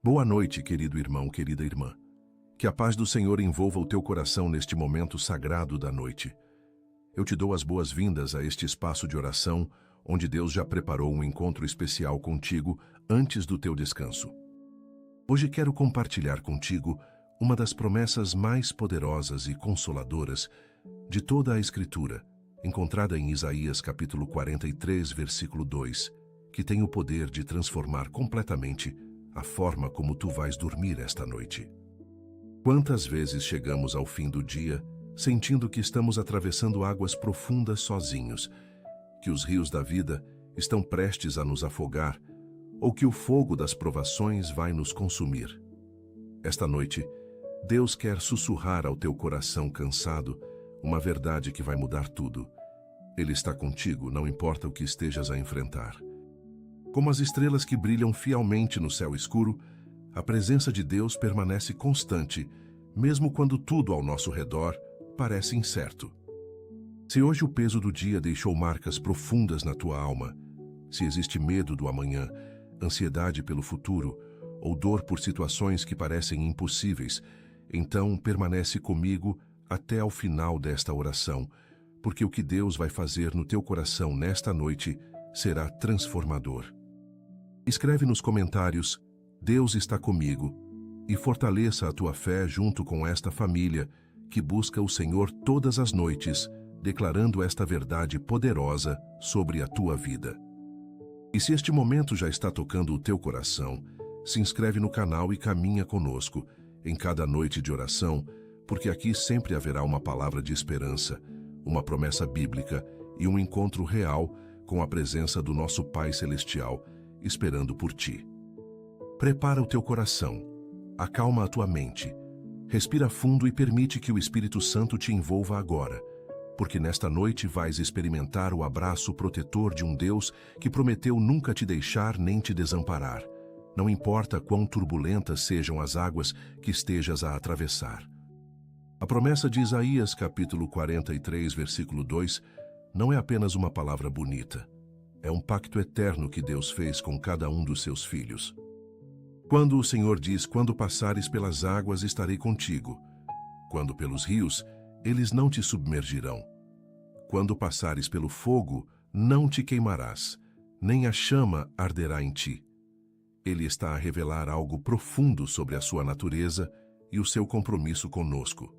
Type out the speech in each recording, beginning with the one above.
Boa noite, querido irmão, querida irmã. Que a paz do Senhor envolva o teu coração neste momento sagrado da noite. Eu te dou as boas-vindas a este espaço de oração, onde Deus já preparou um encontro especial contigo antes do teu descanso. Hoje quero compartilhar contigo uma das promessas mais poderosas e consoladoras de toda a Escritura, encontrada em Isaías capítulo 43, versículo 2, que tem o poder de transformar completamente a forma como tu vais dormir esta noite. Quantas vezes chegamos ao fim do dia sentindo que estamos atravessando águas profundas sozinhos, que os rios da vida estão prestes a nos afogar ou que o fogo das provações vai nos consumir? Esta noite, Deus quer sussurrar ao teu coração cansado uma verdade que vai mudar tudo. Ele está contigo, não importa o que estejas a enfrentar. Como as estrelas que brilham fielmente no céu escuro, a presença de Deus permanece constante, mesmo quando tudo ao nosso redor parece incerto. Se hoje o peso do dia deixou marcas profundas na tua alma, se existe medo do amanhã, ansiedade pelo futuro ou dor por situações que parecem impossíveis, então permanece comigo até ao final desta oração, porque o que Deus vai fazer no teu coração nesta noite será transformador. Escreve nos comentários: Deus está comigo, e fortaleça a tua fé junto com esta família que busca o Senhor todas as noites, declarando esta verdade poderosa sobre a tua vida. E se este momento já está tocando o teu coração, se inscreve no canal e caminha conosco em cada noite de oração, porque aqui sempre haverá uma palavra de esperança, uma promessa bíblica e um encontro real com a presença do nosso Pai Celestial, esperando por ti. Prepara o teu coração, acalma a tua mente, respira fundo e permite que o Espírito Santo te envolva agora, porque nesta noite vais experimentar o abraço protetor de um Deus que prometeu nunca te deixar nem te desamparar, não importa quão turbulentas sejam as águas que estejas a atravessar. A promessa de Isaías capítulo 43, versículo 2, não é apenas uma palavra bonita. É um pacto eterno que Deus fez com cada um dos seus filhos. Quando o Senhor diz: quando passares pelas águas, estarei contigo. Quando pelos rios, eles não te submergirão. Quando passares pelo fogo, não te queimarás, nem a chama arderá em ti. Ele está a revelar algo profundo sobre a sua natureza e o seu compromisso conosco.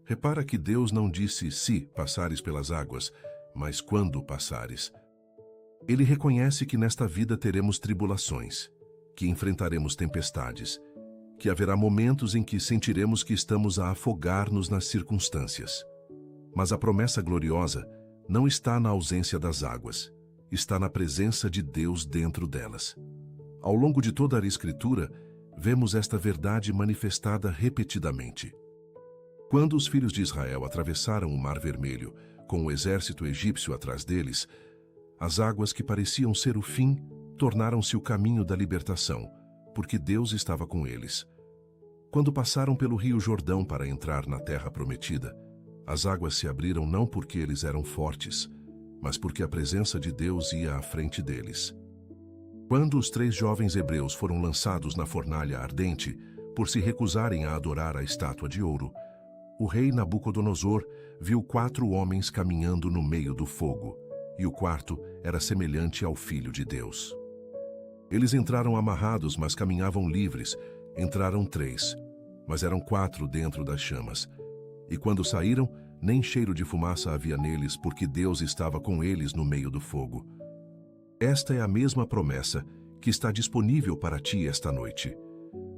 Repara que Deus não disse se passares pelas águas, mas quando passares. Ele reconhece que nesta vida teremos tribulações, que enfrentaremos tempestades, que haverá momentos em que sentiremos que estamos a afogar-nos nas circunstâncias. Mas a promessa gloriosa não está na ausência das águas, está na presença de Deus dentro delas. Ao longo de toda a Escritura, vemos esta verdade manifestada repetidamente. Quando os filhos de Israel atravessaram o Mar Vermelho, com o exército egípcio atrás deles, as águas que pareciam ser o fim tornaram-se o caminho da libertação, porque Deus estava com eles. Quando passaram pelo rio Jordão para entrar na terra prometida, as águas se abriram não porque eles eram fortes, mas porque a presença de Deus ia à frente deles. Quando os 3 jovens hebreus foram lançados na fornalha ardente por se recusarem a adorar a estátua de ouro, o rei Nabucodonosor viu 4 homens caminhando no meio do fogo, e o quarto era semelhante ao Filho de Deus. Eles entraram amarrados, mas caminhavam livres. Entraram 3, mas eram 4 dentro das chamas. E quando saíram, nem cheiro de fumaça havia neles, porque Deus estava com eles no meio do fogo. Esta é a mesma promessa que está disponível para ti esta noite.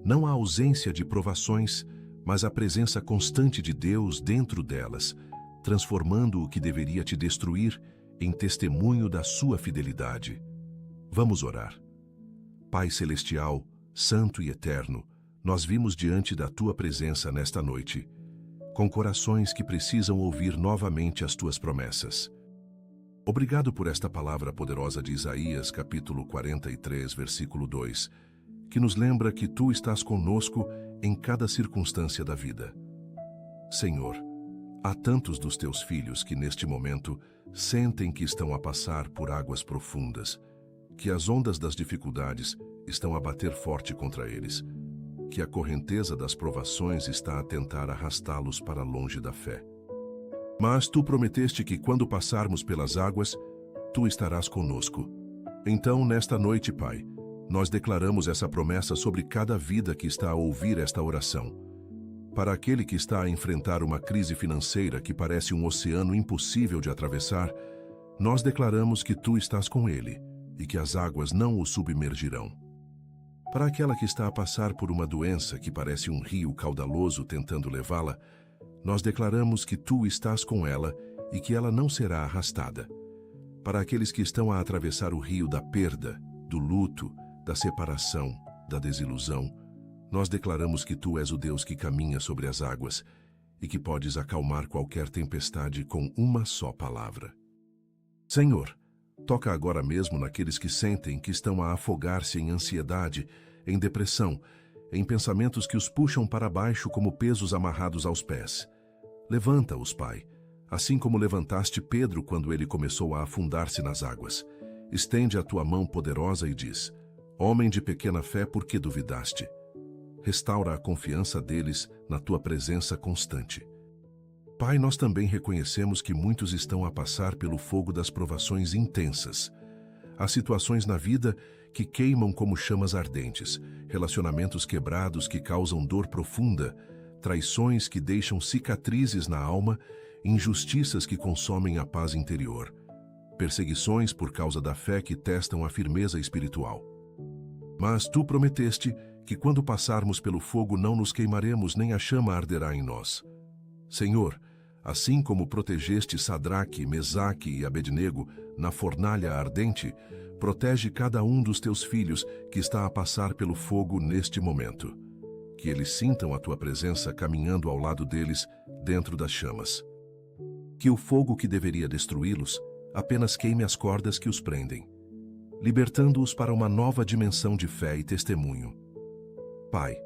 Não há ausência de provações, mas a presença constante de Deus dentro delas, transformando o que deveria te destruir em testemunho da sua fidelidade. Vamos orar. Pai Celestial, Santo e Eterno, nós vimos diante da Tua presença nesta noite, com corações que precisam ouvir novamente as Tuas promessas. Obrigado por esta palavra poderosa de Isaías, capítulo 43, versículo 2, que nos lembra que Tu estás conosco em cada circunstância da vida. Senhor, há tantos dos Teus filhos que neste momento sentem que estão a passar por águas profundas, que as ondas das dificuldades estão a bater forte contra eles. que a correnteza das provações está a tentar arrastá-los para longe da fé. Mas tu prometeste que quando passarmos pelas águas, tu estarás conosco. Então, nesta noite, Pai, nós declaramos essa promessa sobre cada vida que está a ouvir esta oração. Para aquele que está a enfrentar uma crise financeira que parece um oceano impossível de atravessar, nós declaramos que tu estás com ele e que as águas não o submergirão. Para aquela que está a passar por uma doença que parece um rio caudaloso tentando levá-la, nós declaramos que tu estás com ela e que ela não será arrastada. Para aqueles que estão a atravessar o rio da perda, do luto, da separação, da desilusão, nós declaramos que tu és o Deus que caminha sobre as águas e que podes acalmar qualquer tempestade com uma só palavra. Senhor, toca agora mesmo naqueles que sentem que estão a afogar-se em ansiedade, em depressão, em pensamentos que os puxam para baixo como pesos amarrados aos pés. Levanta-os, Pai, assim como levantaste Pedro quando ele começou a afundar-se nas águas. Estende a tua mão poderosa e diz: Homem de pequena fé, por que duvidaste? Restaura a confiança deles na tua presença constante. Pai, nós também reconhecemos que muitos estão a passar pelo fogo das provações intensas. Há situações na vida que queimam como chamas ardentes, relacionamentos quebrados que causam dor profunda, traições que deixam cicatrizes na alma, injustiças que consomem a paz interior, perseguições por causa da fé que testam a firmeza espiritual. Mas tu prometeste que quando passarmos pelo fogo não nos queimaremos nem a chama arderá em nós. Senhor, assim como protegeste Sadraque, Mesaque e Abednego na fornalha ardente, protege cada um dos teus filhos que está a passar pelo fogo neste momento. Que eles sintam a tua presença caminhando ao lado deles dentro das chamas. Que o fogo que deveria destruí-los apenas queime as cordas que os prendem, libertando-os para uma nova dimensão de fé e testemunho. Pai,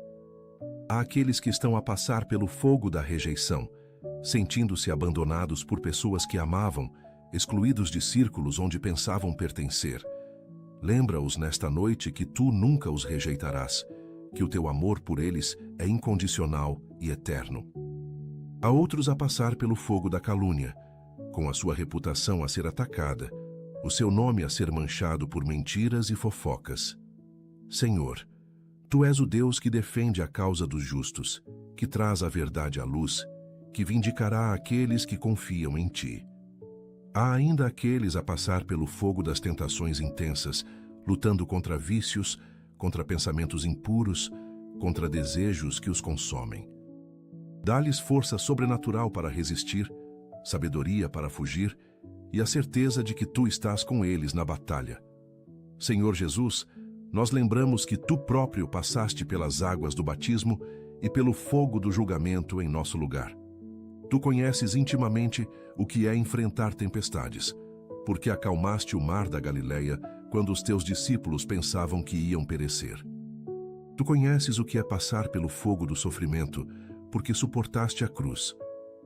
há aqueles que estão a passar pelo fogo da rejeição, sentindo-se abandonados por pessoas que amavam, excluídos de círculos onde pensavam pertencer. Lembra-os nesta noite que tu nunca os rejeitarás, que o teu amor por eles é incondicional e eterno. Há outros a passar pelo fogo da calúnia, com a sua reputação a ser atacada, o seu nome a ser manchado por mentiras e fofocas. Senhor, tu és o Deus que defende a causa dos justos, que traz a verdade à luz, que vindicará aqueles que confiam em ti. Há ainda aqueles a passar pelo fogo das tentações intensas, lutando contra vícios, contra pensamentos impuros, contra desejos que os consomem. Dá-lhes força sobrenatural para resistir, sabedoria para fugir e a certeza de que tu estás com eles na batalha. Senhor Jesus, nós lembramos que tu próprio passaste pelas águas do batismo e pelo fogo do julgamento em nosso lugar. Tu conheces intimamente o que é enfrentar tempestades, porque acalmaste o mar da Galileia quando os teus discípulos pensavam que iam perecer. Tu conheces o que é passar pelo fogo do sofrimento, porque suportaste a cruz,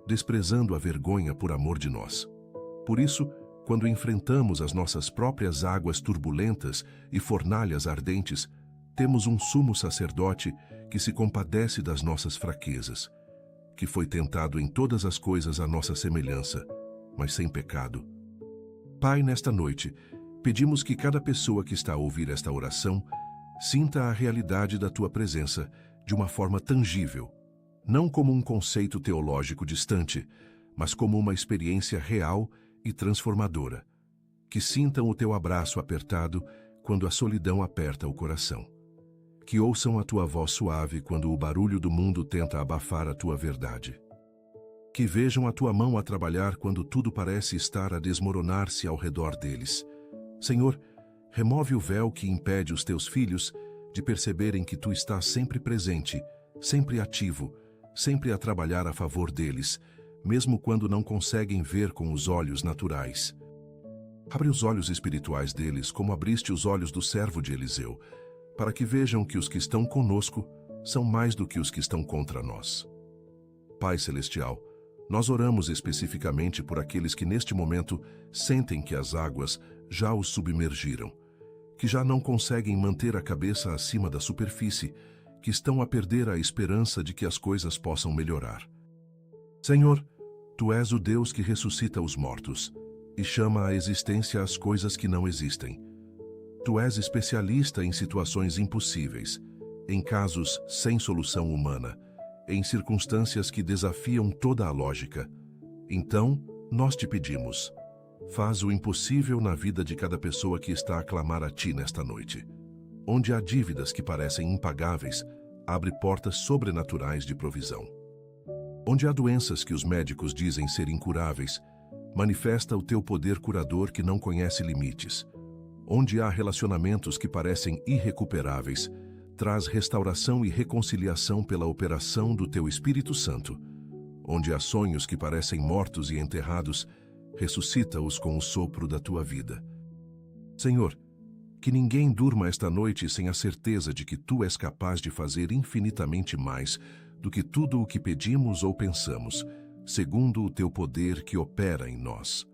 desprezando a vergonha por amor de nós. Por isso, quando enfrentamos as nossas próprias águas turbulentas e fornalhas ardentes, temos um sumo sacerdote que se compadece das nossas fraquezas, que foi tentado em todas as coisas à nossa semelhança, mas sem pecado. Pai, nesta noite, pedimos que cada pessoa que está a ouvir esta oração sinta a realidade da tua presença de uma forma tangível, não como um conceito teológico distante, mas como uma experiência real e transformadora. Que sintam o teu abraço apertado quando a solidão aperta o coração. Que ouçam a tua voz suave quando o barulho do mundo tenta abafar a tua verdade. Que vejam a tua mão a trabalhar quando tudo parece estar a desmoronar-se ao redor deles. Senhor, remove o véu que impede os teus filhos de perceberem que tu estás sempre presente, sempre ativo, sempre a trabalhar a favor deles, mesmo quando não conseguem ver com os olhos naturais. Abre os olhos espirituais deles como abriste os olhos do servo de Eliseu, para que vejam que os que estão conosco são mais do que os que estão contra nós. Pai Celestial, nós oramos especificamente por aqueles que neste momento sentem que as águas já os submergiram, que já não conseguem manter a cabeça acima da superfície, que estão a perder a esperança de que as coisas possam melhorar. Senhor, Tu és o Deus que ressuscita os mortos e chama à existência as coisas que não existem. Tu és especialista em situações impossíveis, em casos sem solução humana, em circunstâncias que desafiam toda a lógica. Então, nós te pedimos, faz o impossível na vida de cada pessoa que está a clamar a Ti nesta noite. Onde há dívidas que parecem impagáveis, abre portas sobrenaturais de provisão. Onde há doenças que os médicos dizem ser incuráveis, manifesta o Teu poder curador que não conhece limites. Onde há relacionamentos que parecem irrecuperáveis, traz restauração e reconciliação pela operação do Teu Espírito Santo. Onde há sonhos que parecem mortos e enterrados, ressuscita-os com o sopro da Tua vida. Senhor, que ninguém durma esta noite sem a certeza de que Tu és capaz de fazer infinitamente mais do que tudo o que pedimos ou pensamos, segundo o Teu poder que opera em nós.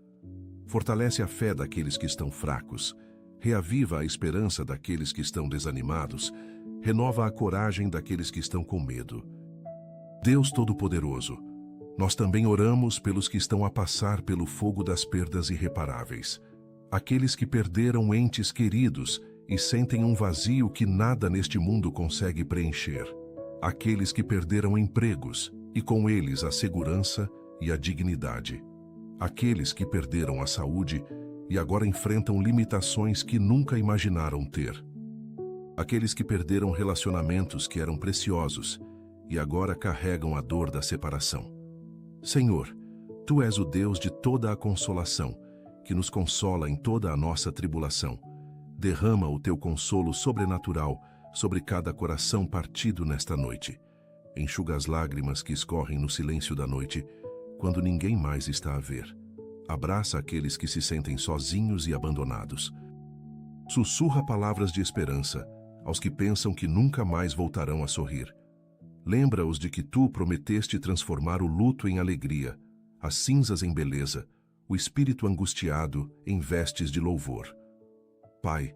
Fortalece a fé daqueles que estão fracos, reaviva a esperança daqueles que estão desanimados, renova a coragem daqueles que estão com medo. Deus Todo-Poderoso, nós também oramos pelos que estão a passar pelo fogo das perdas irreparáveis, aqueles que perderam entes queridos e sentem um vazio que nada neste mundo consegue preencher, aqueles que perderam empregos e com eles a segurança e a dignidade, aqueles que perderam a saúde e agora enfrentam limitações que nunca imaginaram ter, aqueles que perderam relacionamentos que eram preciosos e agora carregam a dor da separação. Senhor, Tu és o Deus de toda a consolação, que nos consola em toda a nossa tribulação. Derrama o Teu consolo sobrenatural sobre cada coração partido nesta noite. Enxuga as lágrimas que escorrem no silêncio da noite, quando ninguém mais está a ver. Abraça aqueles que se sentem sozinhos e abandonados. Sussurra palavras de esperança aos que pensam que nunca mais voltarão a sorrir. Lembra-os de que Tu prometeste transformar o luto em alegria, as cinzas em beleza, o espírito angustiado em vestes de louvor. Pai,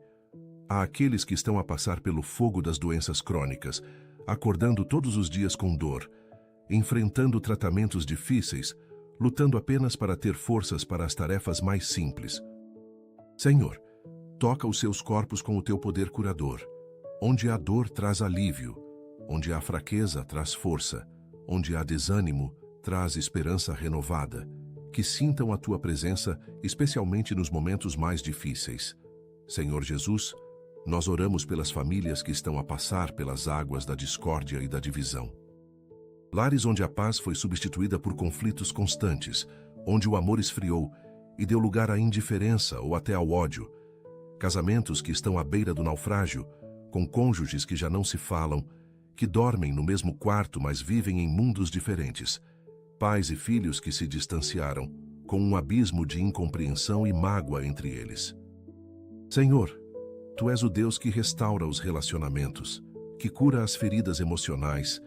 há aqueles que estão a passar pelo fogo das doenças crônicas, acordando todos os dias com dor, enfrentando tratamentos difíceis, lutando apenas para ter forças para as tarefas mais simples. Senhor, toca os seus corpos com o Teu poder curador. Onde há dor, traz alívio. Onde há fraqueza, traz força. Onde há desânimo, traz esperança renovada. Que sintam a Tua presença, especialmente nos momentos mais difíceis. Senhor Jesus, nós oramos pelas famílias que estão a passar pelas águas da discórdia e da divisão. Lares onde a paz foi substituída por conflitos constantes, onde o amor esfriou e deu lugar à indiferença ou até ao ódio. Casamentos que estão à beira do naufrágio, com cônjuges que já não se falam, que dormem no mesmo quarto, mas vivem em mundos diferentes. Pais e filhos que se distanciaram, com um abismo de incompreensão e mágoa entre eles. Senhor, Tu és o Deus que restaura os relacionamentos, que cura as feridas emocionais,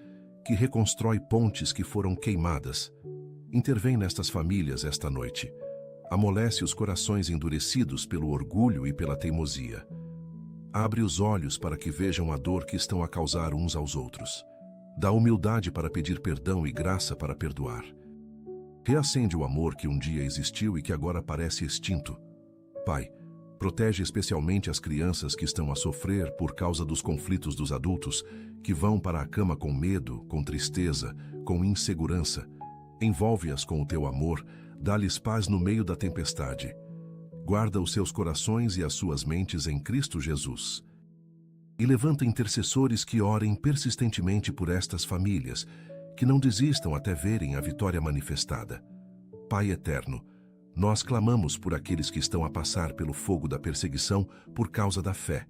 que reconstrói pontes que foram queimadas. Intervém nestas famílias esta noite. Amolece os corações endurecidos pelo orgulho e pela teimosia. Abre os olhos para que vejam a dor que estão a causar uns aos outros. Dá humildade para pedir perdão e graça para perdoar. Reacende o amor que um dia existiu e que agora parece extinto. Pai, protege especialmente as crianças que estão a sofrer por causa dos conflitos dos adultos, que vão para a cama com medo, com tristeza, com insegurança. Envolve-as com o Teu amor, dá-lhes paz no meio da tempestade. Guarda os seus corações e as suas mentes em Cristo Jesus. E levanta intercessores que orem persistentemente por estas famílias, que não desistam até verem a vitória manifestada. Pai eterno, nós clamamos por aqueles que estão a passar pelo fogo da perseguição por causa da fé.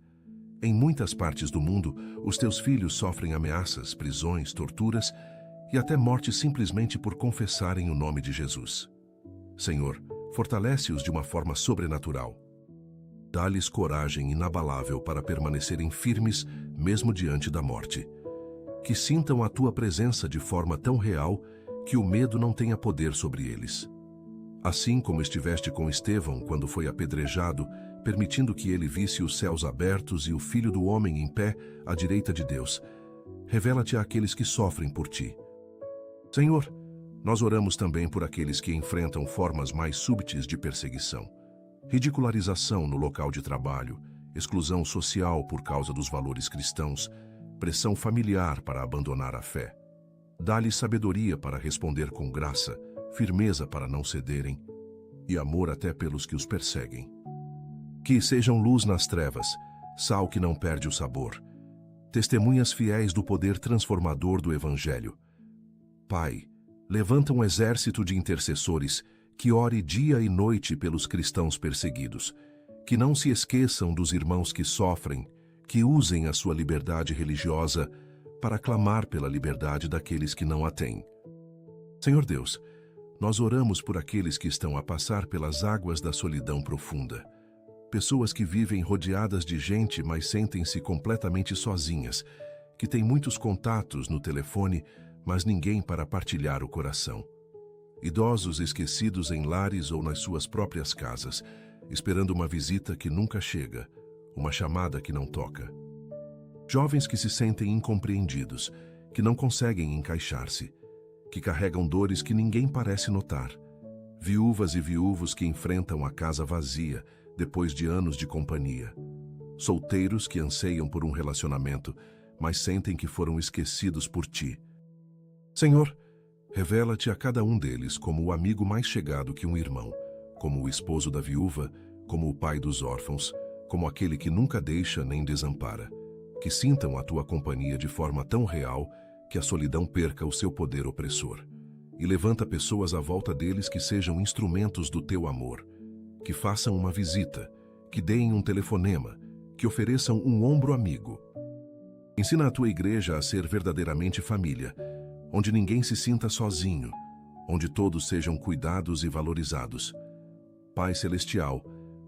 Em muitas partes do mundo, os Teus filhos sofrem ameaças, prisões, torturas e até morte simplesmente por confessarem o nome de Jesus. Senhor, fortalece-os de uma forma sobrenatural. Dá-lhes coragem inabalável para permanecerem firmes mesmo diante da morte. Que sintam a Tua presença de forma tão real que o medo não tenha poder sobre eles. Assim como estiveste com Estevão quando foi apedrejado, permitindo que ele visse os céus abertos e o Filho do Homem em pé à direita de Deus, revela-te àqueles que sofrem por ti. Senhor, nós oramos também por aqueles que enfrentam formas mais súbitas de perseguição, ridicularização no local de trabalho, exclusão social por causa dos valores cristãos, pressão familiar para abandonar a fé. Dá-lhes sabedoria para responder com graça, firmeza para não cederem e amor até pelos que os perseguem. Que sejam luz nas trevas, sal que não perde o sabor, testemunhas fiéis do poder transformador do Evangelho. Pai, levanta um exército de intercessores que ore dia e noite pelos cristãos perseguidos, que não se esqueçam dos irmãos que sofrem, que usem a sua liberdade religiosa para clamar pela liberdade daqueles que não a têm. Senhor Deus, nós oramos por aqueles que estão a passar pelas águas da solidão profunda. Pessoas que vivem rodeadas de gente, mas sentem-se completamente sozinhas, que têm muitos contatos no telefone, mas ninguém para partilhar o coração. Idosos esquecidos em lares ou nas suas próprias casas, esperando uma visita que nunca chega, uma chamada que não toca. Jovens que se sentem incompreendidos, que não conseguem encaixar-se, que carregam dores que ninguém parece notar. Viúvas e viúvos que enfrentam a casa vazia depois de anos de companhia. Solteiros que anseiam por um relacionamento, mas sentem que foram esquecidos por ti. Senhor, revela-te a cada um deles como o amigo mais chegado que um irmão, como o esposo da viúva, como o pai dos órfãos, como aquele que nunca deixa nem desampara. Que sintam a tua companhia de forma tão real que a solidão perca o seu poder opressor. E levanta pessoas à volta deles que sejam instrumentos do teu amor, que façam uma visita, que deem um telefonema, que ofereçam um ombro amigo. Ensina a tua igreja a ser verdadeiramente família, onde ninguém se sinta sozinho, onde todos sejam cuidados e valorizados. Pai Celestial,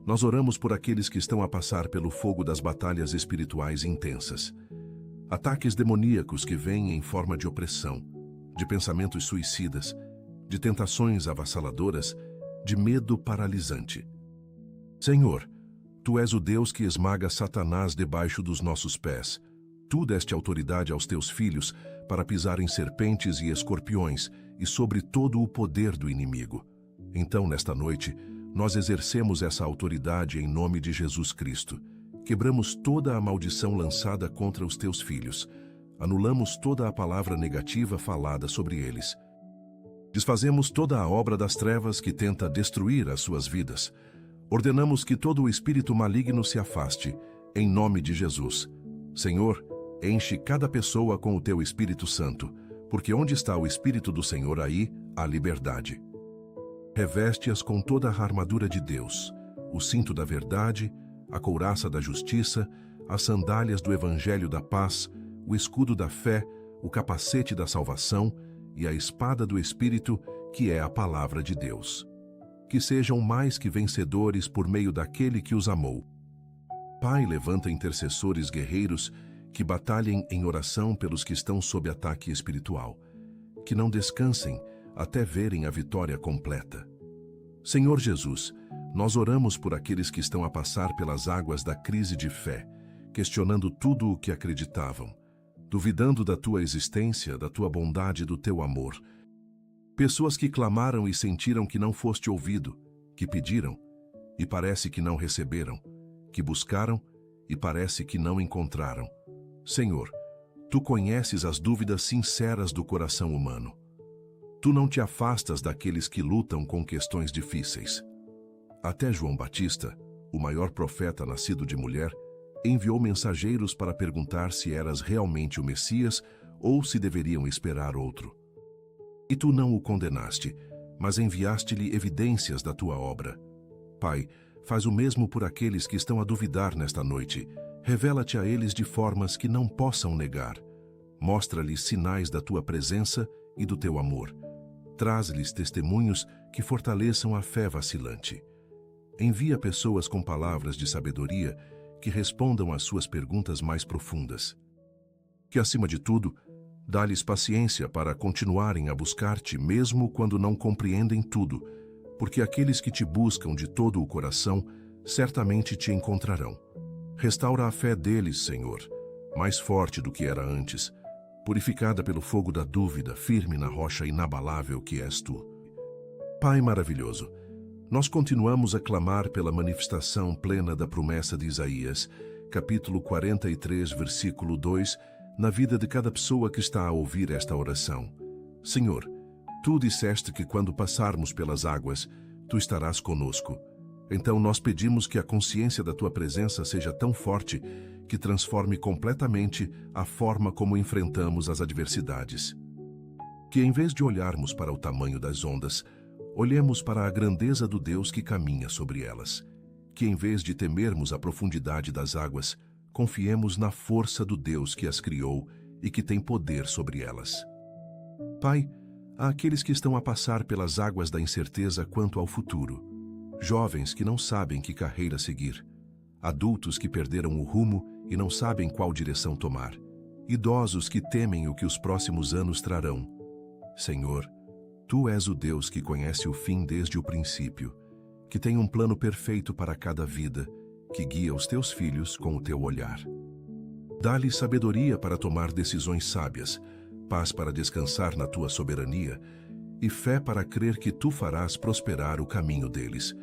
nós oramos por aqueles que estão a passar pelo fogo das batalhas espirituais intensas. Ataques demoníacos que vêm em forma de opressão, de pensamentos suicidas, de tentações avassaladoras, de medo paralisante. Senhor, Tu és o Deus que esmaga Satanás debaixo dos nossos pés. Tu deste autoridade aos Teus filhos para pisarem serpentes e escorpiões e sobre todo o poder do inimigo. Então, nesta noite, nós exercemos essa autoridade em nome de Jesus Cristo. Quebramos toda a maldição lançada contra os Teus filhos. Anulamos toda a palavra negativa falada sobre eles. Desfazemos toda a obra das trevas que tenta destruir as suas vidas. Ordenamos que todo o espírito maligno se afaste, em nome de Jesus. Senhor, enche cada pessoa com o Teu Espírito Santo, porque onde está o Espírito do Senhor, aí há liberdade. Reveste-as com toda a armadura de Deus, o cinto da verdade, a couraça da justiça, as sandálias do Evangelho da paz, o escudo da fé, o capacete da salvação e a espada do Espírito, que é a palavra de Deus. Que sejam mais que vencedores por meio daquele que os amou. Pai, levanta intercessores guerreiros que batalhem em oração pelos que estão sob ataque espiritual, que não descansem até verem a vitória completa. Senhor Jesus, nós oramos por aqueles que estão a passar pelas águas da crise de fé, questionando tudo o que acreditavam, duvidando da Tua existência, da Tua bondade e do Teu amor. Pessoas que clamaram e sentiram que não foste ouvido, que pediram e parece que não receberam, que buscaram e parece que não encontraram. Senhor, Tu conheces as dúvidas sinceras do coração humano. Tu não te afastas daqueles que lutam com questões difíceis. Até João Batista, o maior profeta nascido de mulher, enviou mensageiros para perguntar se eras realmente o Messias ou se deveriam esperar outro. E tu não o condenaste, mas enviaste-lhe evidências da tua obra. Pai, faz o mesmo por aqueles que estão a duvidar nesta noite. Revela-te a eles de formas que não possam negar. Mostra-lhes sinais da tua presença e do teu amor. Traz-lhes testemunhos que fortaleçam a fé vacilante. Envia pessoas com palavras de sabedoria que respondam às suas perguntas mais profundas. Que, acima de tudo, dá-lhes paciência para continuarem a buscar-te mesmo quando não compreendem tudo, porque aqueles que te buscam de todo o coração certamente te encontrarão. Restaura a fé deles, Senhor, mais forte do que era antes. purificada pelo fogo da dúvida, firme na rocha inabalável que és tu. Pai maravilhoso, nós continuamos a clamar pela manifestação plena da promessa de Isaías, capítulo 43, versículo 2, na vida de cada pessoa que está a ouvir esta oração. Senhor, tu disseste que quando passarmos pelas águas, tu estarás conosco. Então nós pedimos que a consciência da tua presença seja tão forte que transforme completamente a forma como enfrentamos as adversidades. Que em vez de olharmos para o tamanho das ondas, olhemos para a grandeza do Deus que caminha sobre elas. Que em vez de temermos a profundidade das águas, confiemos na força do Deus que as criou e que tem poder sobre elas. Pai, há aqueles que estão a passar pelas águas da incerteza quanto ao futuro. Jovens que não sabem que carreira seguir. Adultos que perderam o rumo e não sabem qual direção tomar. Idosos que temem o que os próximos anos trarão. Senhor, tu és o Deus que conhece o fim desde o princípio, que tem um plano perfeito para cada vida, que guia os teus filhos com o teu olhar. Dá-lhes sabedoria para tomar decisões sábias, paz para descansar na tua soberania e fé para crer que tu farás prosperar o caminho deles,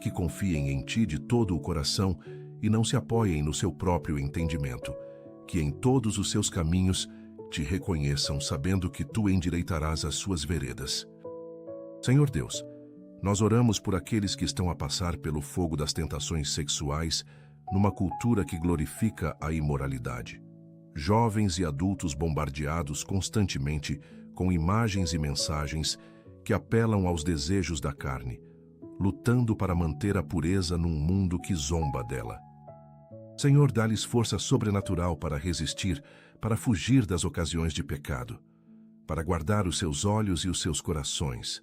que confiem em ti de todo o coração e não se apoiem no seu próprio entendimento, que em todos os seus caminhos te reconheçam, sabendo que tu endireitarás as suas veredas. Senhor Deus, nós oramos por aqueles que estão a passar pelo fogo das tentações sexuais numa cultura que glorifica a imoralidade. Jovens e adultos bombardeados constantemente com imagens e mensagens que apelam aos desejos da carne, lutando para manter a pureza num mundo que zomba dela. Senhor, dá-lhes força sobrenatural para resistir, para fugir das ocasiões de pecado, para guardar os seus olhos e os seus corações.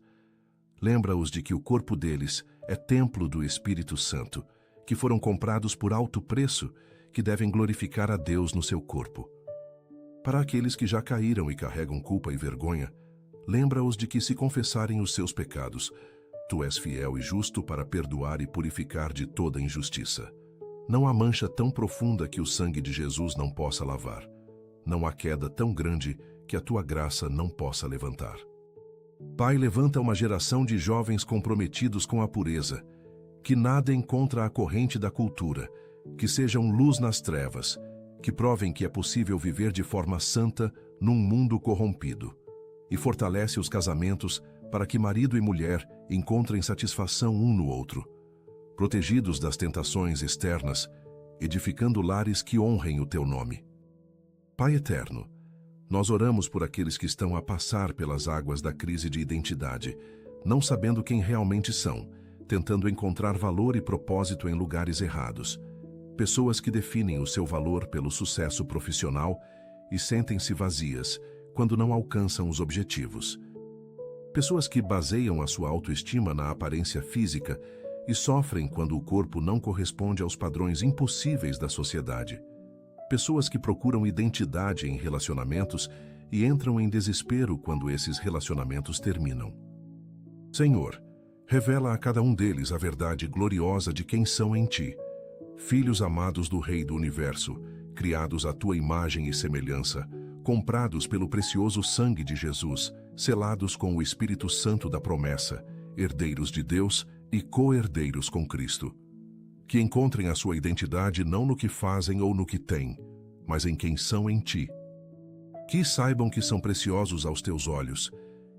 Lembra-os de que o corpo deles é templo do Espírito Santo, que foram comprados por alto preço, que devem glorificar a Deus no seu corpo. Para aqueles que já caíram e carregam culpa e vergonha, lembra-os de que se confessarem os seus pecados, tu és fiel e justo para perdoar e purificar de toda injustiça. Não há mancha tão profunda que o sangue de Jesus não possa lavar. Não há queda tão grande que a tua graça não possa levantar. Pai, levanta uma geração de jovens comprometidos com a pureza, que nadem contra a corrente da cultura, que sejam luz nas trevas, que provem que é possível viver de forma santa num mundo corrompido. E fortalece os casamentos para que marido e mulher encontrem satisfação um no outro, protegidos das tentações externas, edificando lares que honrem o teu nome. Pai eterno, nós oramos por aqueles que estão a passar pelas águas da crise de identidade, não sabendo quem realmente são, tentando encontrar valor e propósito em lugares errados. Pessoas que definem o seu valor pelo sucesso profissional e sentem-se vazias quando não alcançam os objetivos. Pessoas que baseiam a sua autoestima na aparência física e sofrem quando o corpo não corresponde aos padrões impossíveis da sociedade. Pessoas que procuram identidade em relacionamentos e entram em desespero quando esses relacionamentos terminam. Senhor, revela a cada um deles a verdade gloriosa de quem são em ti, filhos amados do Rei do Universo, criados à tua imagem e semelhança, comprados pelo precioso sangue de Jesus, selados com o Espírito Santo da promessa, herdeiros de Deus e co-herdeiros com Cristo. Que encontrem a sua identidade não no que fazem ou no que têm, mas em quem são em ti. Que saibam que são preciosos aos teus olhos,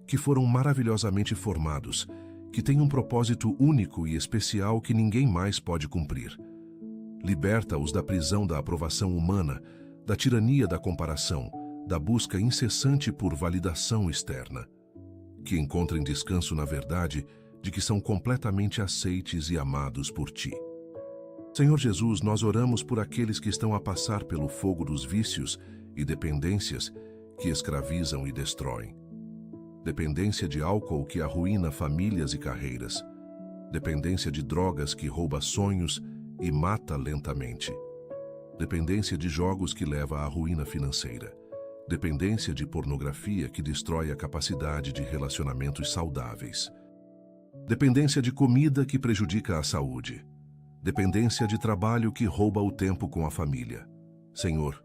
que foram maravilhosamente formados, que têm um propósito único e especial que ninguém mais pode cumprir. Liberta-os da prisão da aprovação humana, da tirania da comparação, da busca incessante por validação externa. Que encontrem descanso na verdade de que são completamente aceites e amados por ti. Senhor Jesus, nós oramos por aqueles que estão a passar pelo fogo dos vícios e dependências que escravizam e destroem. Dependência de álcool que arruína famílias e carreiras. Dependência de drogas que rouba sonhos e mata lentamente. Dependência de jogos que leva à ruína financeira. Dependência de pornografia que destrói a capacidade de relacionamentos saudáveis. Dependência de comida que prejudica a saúde. Dependência de trabalho que rouba o tempo com a família. Senhor,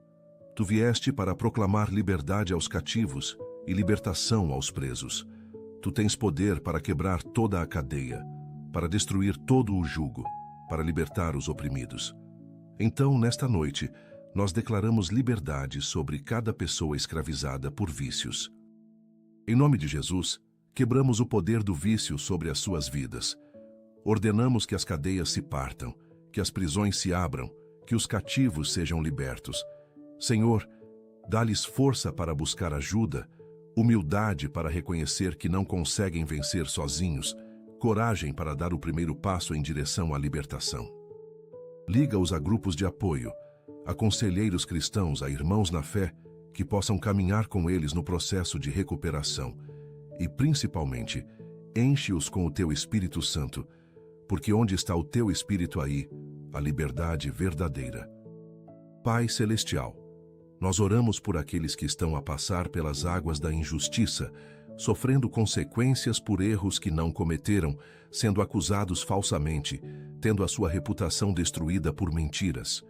Tu vieste para proclamar liberdade aos cativos e libertação aos presos. Tu tens poder para quebrar toda a cadeia, para destruir todo o jugo, para libertar os oprimidos. Então, nesta noite, nós declaramos liberdade sobre cada pessoa escravizada por vícios. Em nome de Jesus, quebramos o poder do vício sobre as suas vidas. Ordenamos que as cadeias se partam, que as prisões se abram, que os cativos sejam libertos. Senhor, dá-lhes força para buscar ajuda, humildade para reconhecer que não conseguem vencer sozinhos, coragem para dar o primeiro passo em direção à libertação. Liga-os a grupos de apoio, a conselheiros cristãos, a irmãos na fé, que possam caminhar com eles no processo de recuperação. E, principalmente, enche-os com o Teu Espírito Santo, porque onde está o Teu Espírito aí, a liberdade verdadeira. Pai Celestial, nós oramos por aqueles que estão a passar pelas águas da injustiça, sofrendo consequências por erros que não cometeram, sendo acusados falsamente, tendo a sua reputação destruída por mentiras.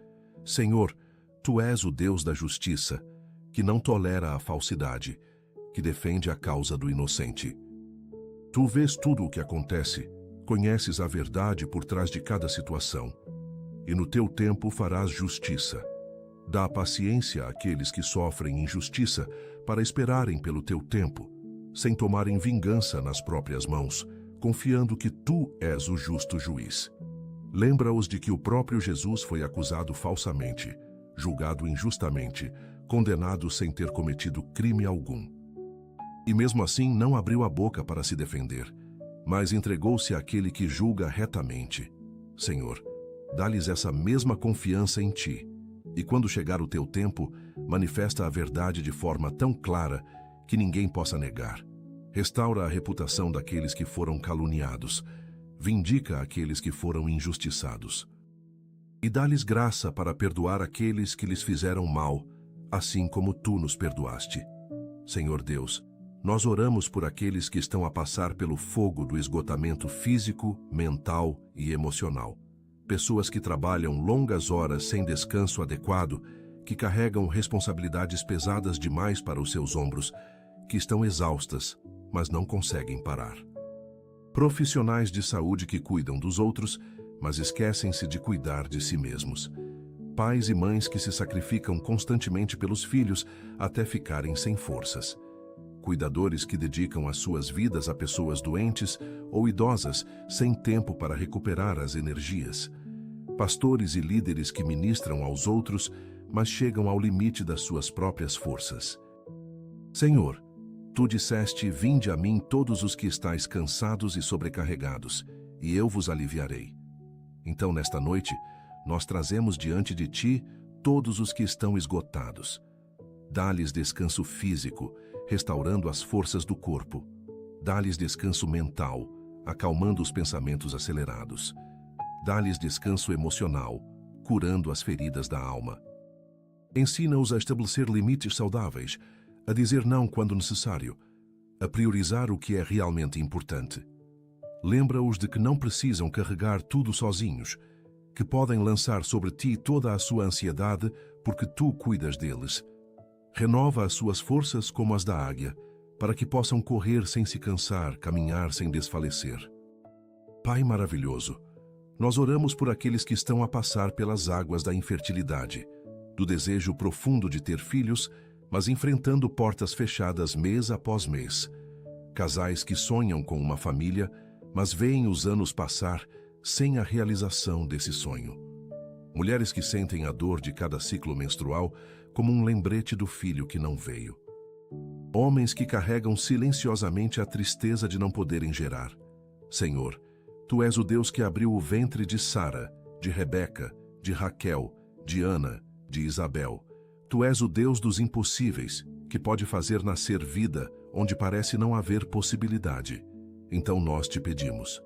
Senhor, Tu és o Deus da justiça, que não tolera a falsidade, que defende a causa do inocente. Tu vês tudo o que acontece, conheces a verdade por trás de cada situação, e no Teu tempo farás justiça. Dá paciência àqueles que sofrem injustiça para esperarem pelo Teu tempo, sem tomarem vingança nas próprias mãos, confiando que Tu és o justo juiz. Lembra-os de que o próprio Jesus foi acusado falsamente, julgado injustamente, condenado sem ter cometido crime algum. E mesmo assim não abriu a boca para se defender, mas entregou-se àquele que julga retamente. Senhor, dá-lhes essa mesma confiança em Ti, e quando chegar o Teu tempo, manifesta a verdade de forma tão clara que ninguém possa negar. Restaura a reputação daqueles que foram caluniados, vindica aqueles que foram injustiçados. E dá-lhes graça para perdoar aqueles que lhes fizeram mal, assim como Tu nos perdoaste. Senhor Deus, nós oramos por aqueles que estão a passar pelo fogo do esgotamento físico, mental e emocional. Pessoas que trabalham longas horas sem descanso adequado, que carregam responsabilidades pesadas demais para os seus ombros, que estão exaustas, mas não conseguem parar. Profissionais de saúde que cuidam dos outros, mas esquecem-se de cuidar de si mesmos. Pais e mães que se sacrificam constantemente pelos filhos até ficarem sem forças. Cuidadores que dedicam as suas vidas a pessoas doentes ou idosas sem tempo para recuperar as energias. Pastores e líderes que ministram aos outros, mas chegam ao limite das suas próprias forças. Senhor, Tu disseste: vinde a mim todos os que estáis cansados e sobrecarregados, e eu vos aliviarei. Então, nesta noite, nós trazemos diante de Ti todos os que estão esgotados. Dá-lhes descanso físico, restaurando as forças do corpo. Dá-lhes descanso mental, acalmando os pensamentos acelerados. Dá-lhes descanso emocional, curando as feridas da alma. Ensina-os a estabelecer limites saudáveis, a dizer não quando necessário, a priorizar o que é realmente importante. Lembra-os de que não precisam carregar tudo sozinhos, que podem lançar sobre Ti toda a sua ansiedade porque Tu cuidas deles. Renova as suas forças como as da águia, para que possam correr sem se cansar, caminhar sem desfalecer. Pai maravilhoso, nós oramos por aqueles que estão a passar pelas águas da infertilidade, do desejo profundo de ter filhos, mas enfrentando portas fechadas mês após mês. Casais que sonham com uma família, mas veem os anos passar sem a realização desse sonho. Mulheres que sentem a dor de cada ciclo menstrual como um lembrete do filho que não veio. Homens que carregam silenciosamente a tristeza de não poderem gerar. Senhor, Tu és o Deus que abriu o ventre de Sara, de Rebeca, de Raquel, de Ana, de Isabel. Tu és o Deus dos impossíveis, que pode fazer nascer vida onde parece não haver possibilidade. Então nós Te pedimos: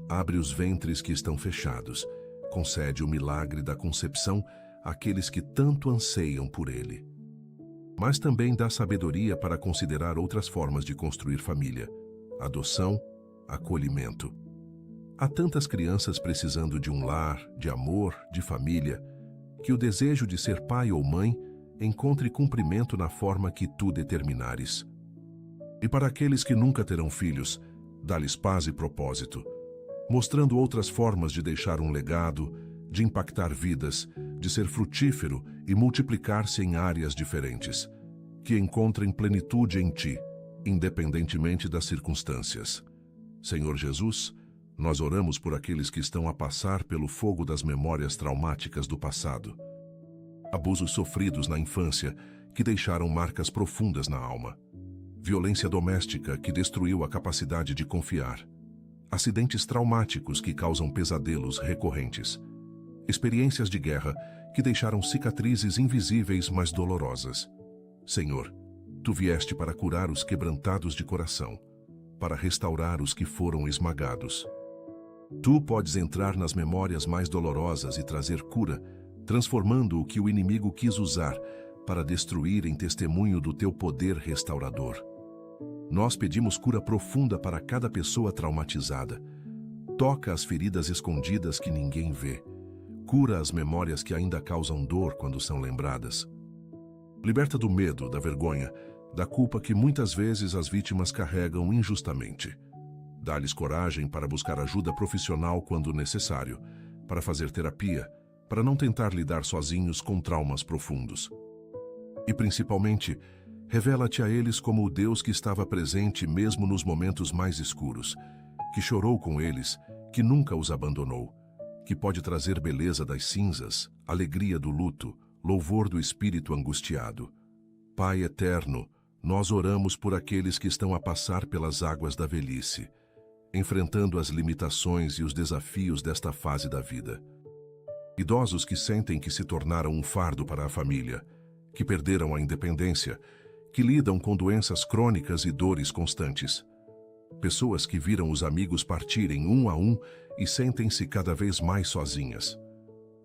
abre os ventres que estão fechados, concede o milagre da concepção àqueles que tanto anseiam por ele. Mas também dá sabedoria para considerar outras formas de construir família: adoção, acolhimento. Há tantas crianças precisando de um lar, de amor, de família, que o desejo de ser pai ou mãe encontre cumprimento na forma que tu determinares. E para aqueles que nunca terão filhos, dá-lhes paz e propósito, mostrando outras formas de deixar um legado, de impactar vidas, de ser frutífero e multiplicar-se em áreas diferentes, que encontrem plenitude em ti, independentemente das circunstâncias. Senhor Jesus, nós oramos por aqueles que estão a passar pelo fogo das memórias traumáticas do passado. Abusos sofridos na infância que deixaram marcas profundas na alma. Violência doméstica que destruiu a capacidade de confiar. Acidentes traumáticos que causam pesadelos recorrentes. Experiências de guerra que deixaram cicatrizes invisíveis, mas dolorosas. Senhor, tu vieste para curar os quebrantados de coração, para restaurar os que foram esmagados. Tu podes entrar nas memórias mais dolorosas e trazer cura, transformando o que o inimigo quis usar para destruir em testemunho do teu poder restaurador. Nós pedimos cura profunda para cada pessoa traumatizada. Toca as feridas escondidas que ninguém vê. Cura as memórias que ainda causam dor quando são lembradas. Liberta do medo, da vergonha, da culpa que muitas vezes as vítimas carregam injustamente. Dá-lhes coragem para buscar ajuda profissional quando necessário, para fazer terapia, para não tentar lidar sozinhos com traumas profundos. E principalmente, revela-te a eles como o Deus que estava presente mesmo nos momentos mais escuros, que chorou com eles, que nunca os abandonou, que pode trazer beleza das cinzas, alegria do luto, louvor do espírito angustiado. Pai eterno, nós oramos por aqueles que estão a passar pelas águas da velhice, enfrentando as limitações e os desafios desta fase da vida. Idosos que sentem que se tornaram um fardo para a família, que perderam a independência, que lidam com doenças crônicas e dores constantes. Pessoas que viram os amigos partirem um a um e sentem-se cada vez mais sozinhas.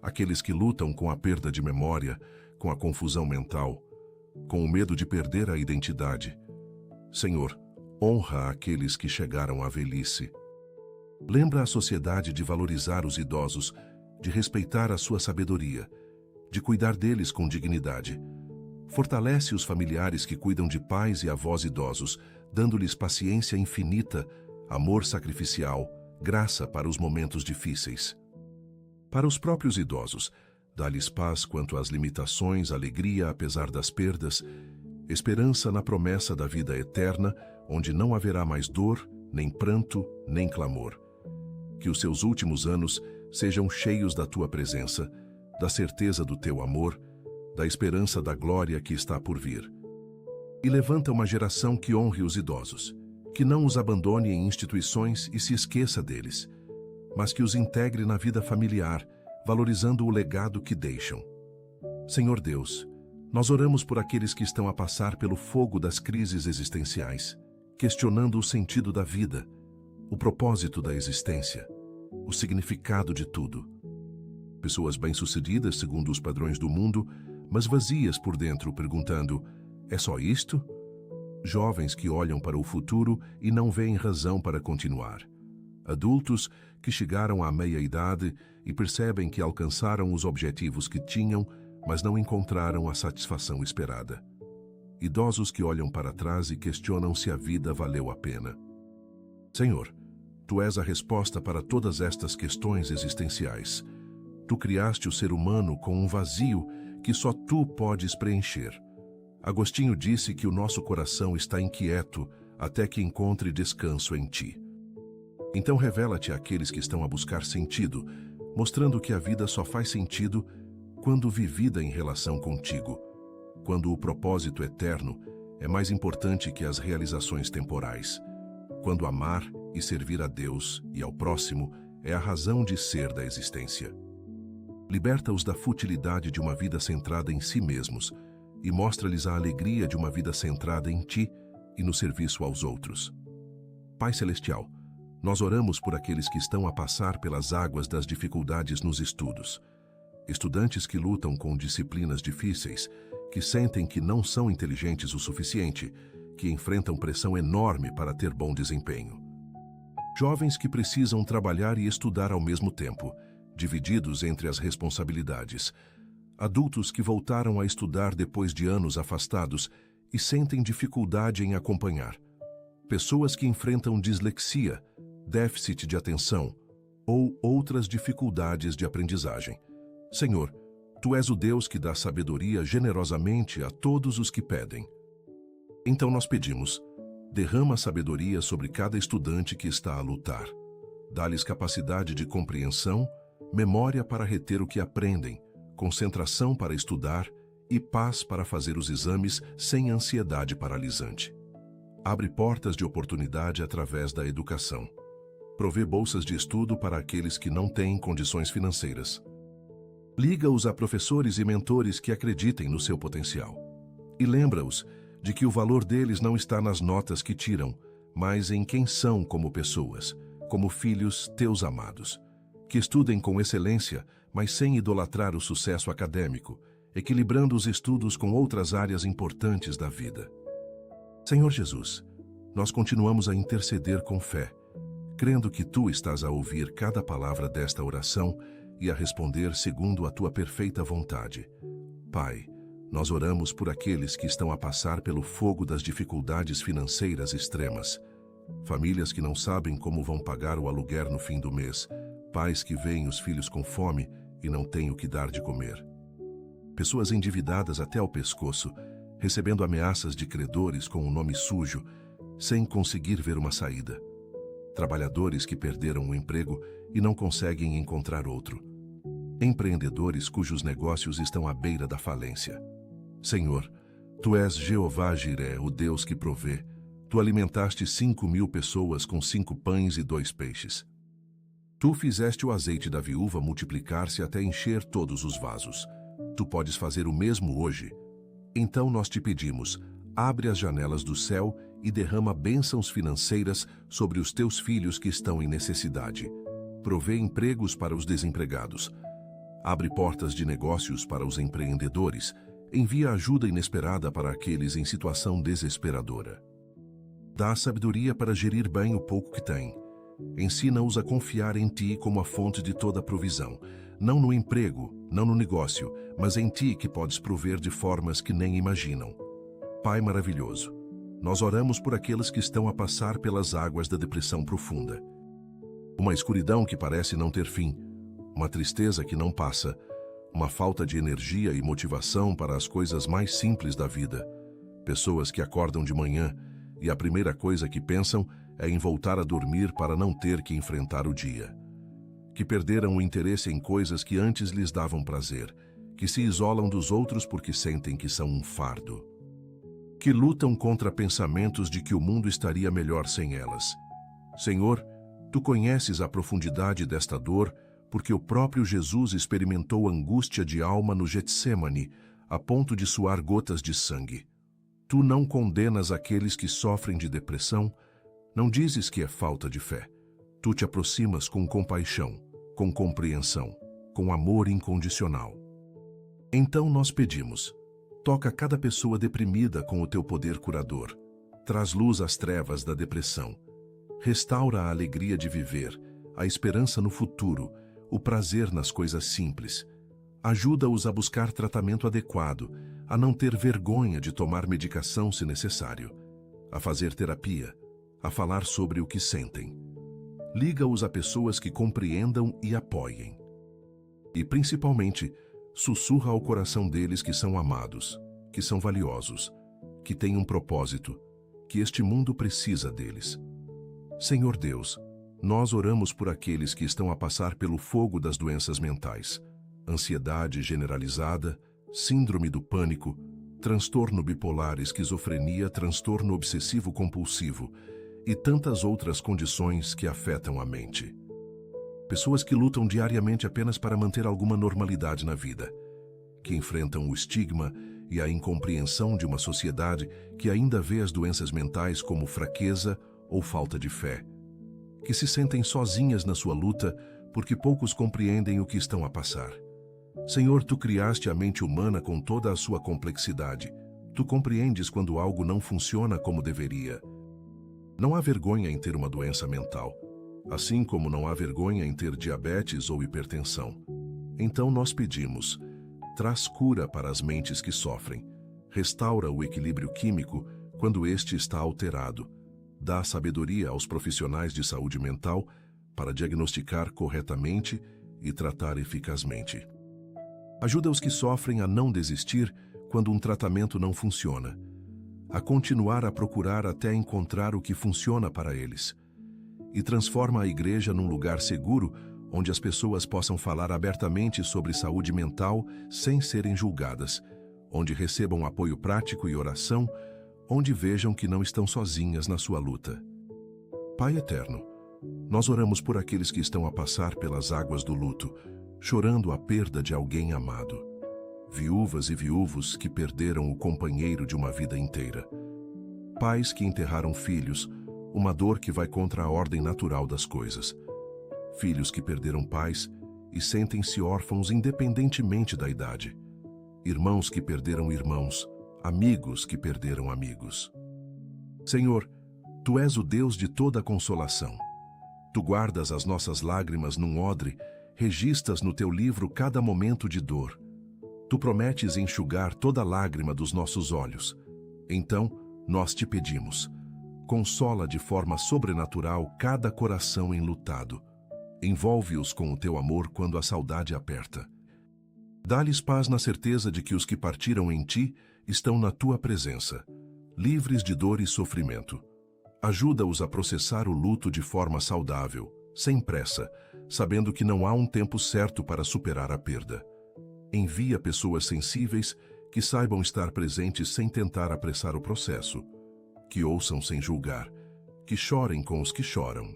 Aqueles que lutam com a perda de memória, com a confusão mental, com o medo de perder a identidade. Senhor, honra aqueles que chegaram à velhice. Lembra a sociedade de valorizar os idosos, de respeitar a sua sabedoria, de cuidar deles com dignidade. Fortalece os familiares que cuidam de pais e avós idosos, dando-lhes paciência infinita, amor sacrificial, graça para os momentos difíceis. Para os próprios idosos, dá-lhes paz quanto às limitações, alegria apesar das perdas, esperança na promessa da vida eterna, onde não haverá mais dor, nem pranto, nem clamor. Que os seus últimos anos sejam cheios da tua presença, da certeza do teu amor, da esperança da glória que está por vir. E levanta uma geração que honre os idosos, que não os abandone em instituições e se esqueça deles, mas que os integre na vida familiar, valorizando o legado que deixam. Senhor Deus, nós oramos por aqueles que estão a passar pelo fogo das crises existenciais, questionando o sentido da vida, o propósito da existência, o significado de tudo. Pessoas bem-sucedidas segundo os padrões do mundo, mas vazias por dentro, perguntando: é só isto? Jovens que olham para o futuro e não veem razão para continuar. Adultos que chegaram à meia-idade e percebem que alcançaram os objetivos que tinham, mas não encontraram a satisfação esperada. Idosos que olham para trás e questionam se a vida valeu a pena. Senhor, Tu és a resposta para todas estas questões existenciais. Tu criaste o ser humano com um vazio que só Tu podes preencher. Agostinho disse que o nosso coração está inquieto até que encontre descanso em Ti. Então revela-te àqueles que estão a buscar sentido, mostrando que a vida só faz sentido quando vivida em relação contigo, quando o propósito eterno é mais importante que as realizações temporais, quando amar e servir a Deus e ao próximo é a razão de ser da existência. Liberta-os da futilidade de uma vida centrada em si mesmos e mostra-lhes a alegria de uma vida centrada em Ti e no serviço aos outros. Pai Celestial, nós oramos por aqueles que estão a passar pelas águas das dificuldades nos estudos. Estudantes que lutam com disciplinas difíceis, que sentem que não são inteligentes o suficiente, que enfrentam pressão enorme para ter bom desempenho. Jovens que precisam trabalhar e estudar ao mesmo tempo, divididos entre as responsabilidades. adultos que voltaram a estudar depois de anos afastados e sentem dificuldade em acompanhar, pessoas que enfrentam dislexia, déficit de atenção ou outras dificuldades de aprendizagem. Senhor, Tu és o Deus que dá sabedoria generosamente a todos os que pedem. Então nós pedimos, derrama sabedoria sobre cada estudante que está a lutar. Dá-lhes capacidade de compreensão, memória para reter o que aprendem, concentração para estudar e paz para fazer os exames sem ansiedade paralisante. Abre portas de oportunidade através da educação. Provê bolsas de estudo para aqueles que não têm condições financeiras. Liga-os a professores e mentores que acreditem no seu potencial. E lembra-os de que o valor deles não está nas notas que tiram, mas em quem são como pessoas, como filhos teus amados. Que estudem com excelência, mas sem idolatrar o sucesso acadêmico, equilibrando os estudos com outras áreas importantes da vida. Senhor Jesus, nós continuamos a interceder com fé, crendo que Tu estás a ouvir cada palavra desta oração e a responder segundo a Tua perfeita vontade. Pai, nós oramos por aqueles que estão a passar pelo fogo das dificuldades financeiras extremas, famílias que não sabem como vão pagar o aluguer no fim do mês, pais que veem os filhos com fome e não têm o que dar de comer. Pessoas endividadas até ao pescoço, recebendo ameaças de credores com um nome sujo, sem conseguir ver uma saída. Trabalhadores que perderam o emprego e não conseguem encontrar outro. Empreendedores cujos negócios estão à beira da falência. Senhor, Tu és Jeová Jiré, o Deus que provê. Tu alimentaste 5.000 pessoas com 5 pães e 2 peixes. Tu fizeste o azeite da viúva multiplicar-se até encher todos os vasos. Tu podes fazer o mesmo hoje. Então nós te pedimos, abre as janelas do céu e derrama bênçãos financeiras sobre os teus filhos que estão em necessidade. Provê empregos para os desempregados. Abre portas de negócios para os empreendedores. Envia ajuda inesperada para aqueles em situação desesperadora. Dá sabedoria para gerir bem o pouco que têm. Ensina-os a confiar em Ti como a fonte de toda provisão, não no emprego, não no negócio, mas em Ti que podes prover de formas que nem imaginam. Pai maravilhoso, nós oramos por aqueles que estão a passar pelas águas da depressão profunda. Uma escuridão que parece não ter fim, uma tristeza que não passa, uma falta de energia e motivação para as coisas mais simples da vida. Pessoas que acordam de manhã e a primeira coisa que pensam é em voltar a dormir para não ter que enfrentar o dia. Que perderam o interesse em coisas que antes lhes davam prazer, que se isolam dos outros porque sentem que são um fardo. Que lutam contra pensamentos de que o mundo estaria melhor sem elas. Senhor, Tu conheces a profundidade desta dor, porque o próprio Jesus experimentou angústia de alma no Getsêmani, a ponto de suar gotas de sangue. Tu não condenas aqueles que sofrem de depressão, não dizes que é falta de fé. Tu te aproximas com compaixão, com compreensão, com amor incondicional. Então nós pedimos, toca cada pessoa deprimida com o Teu poder curador. Traz luz às trevas da depressão. Restaura a alegria de viver, a esperança no futuro, o prazer nas coisas simples. Ajuda-os a buscar tratamento adequado, a não ter vergonha de tomar medicação se necessário, a fazer terapia, a falar sobre o que sentem. Liga-os a pessoas que compreendam e apoiem. E, principalmente, sussurra ao coração deles que são amados, que são valiosos, que têm um propósito, que este mundo precisa deles. Senhor Deus, nós oramos por aqueles que estão a passar pelo fogo das doenças mentais, ansiedade generalizada, síndrome do pânico, transtorno bipolar, esquizofrenia, transtorno obsessivo-compulsivo e tantas outras condições que afetam a mente. Pessoas que lutam diariamente apenas para manter alguma normalidade na vida, que enfrentam o estigma e a incompreensão de uma sociedade que ainda vê as doenças mentais como fraqueza ou falta de fé, que se sentem sozinhas na sua luta porque poucos compreendem o que estão a passar. Senhor, Tu criaste a mente humana com toda a sua complexidade. Tu compreendes quando algo não funciona como deveria. Não há vergonha em ter uma doença mental, assim como não há vergonha em ter diabetes ou hipertensão. Então nós pedimos, traz cura para as mentes que sofrem, restaura o equilíbrio químico quando este está alterado, dá sabedoria aos profissionais de saúde mental para diagnosticar corretamente e tratar eficazmente. Ajuda os que sofrem a não desistir quando um tratamento não funciona, a continuar a procurar até encontrar o que funciona para eles. E transforma a igreja num lugar seguro onde as pessoas possam falar abertamente sobre saúde mental sem serem julgadas, onde recebam apoio prático e oração, onde vejam que não estão sozinhas na sua luta. Pai eterno, nós oramos por aqueles que estão a passar pelas águas do luto, chorando a perda de alguém amado. Viúvas e viúvos que perderam o companheiro de uma vida inteira. Pais que enterraram filhos, uma dor que vai contra a ordem natural das coisas. Filhos que perderam pais e sentem-se órfãos independentemente da idade. Irmãos que perderam irmãos, amigos que perderam amigos. Senhor, Tu és o Deus de toda consolação. Tu guardas as nossas lágrimas num odre, registras no Teu livro cada momento de dor. Tu prometes enxugar toda lágrima dos nossos olhos. Então, nós te pedimos, consola de forma sobrenatural cada coração enlutado. Envolve-os com o Teu amor quando a saudade aperta. Dá-lhes paz na certeza de que os que partiram em Ti estão na Tua presença, livres de dor e sofrimento. Ajuda-os a processar o luto de forma saudável, sem pressa, sabendo que não há um tempo certo para superar a perda. Envia pessoas sensíveis que saibam estar presentes sem tentar apressar o processo, que ouçam sem julgar, que chorem com os que choram.